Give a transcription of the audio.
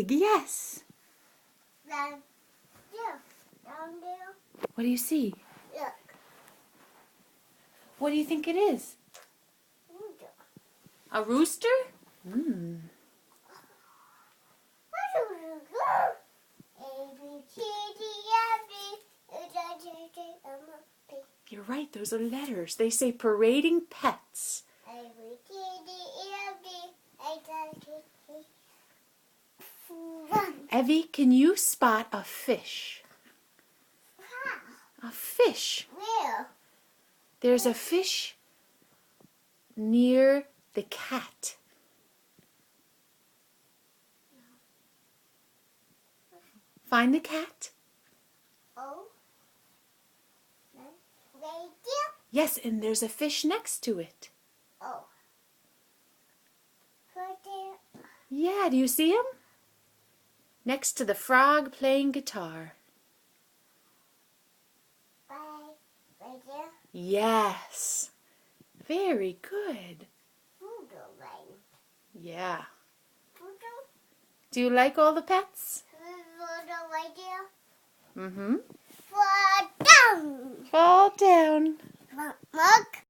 big, yes. Down there. What do you see? Look. What do you think it is? A rooster? You're right, those are letters. They say parading pets. Evie, can you spot a fish? A fish. Where? There's a fish near the cat. Find the cat. Oh. Right there? Yes, and there's a fish next to it. Oh. Right there. Yeah, do you see him? Next to the frog playing guitar. Right there? Yes. Very good. Poodle line. Yeah. Poodle? Do you like all the pets? Poodle right there? Mm-hmm. Fall down. Fall down. Mug.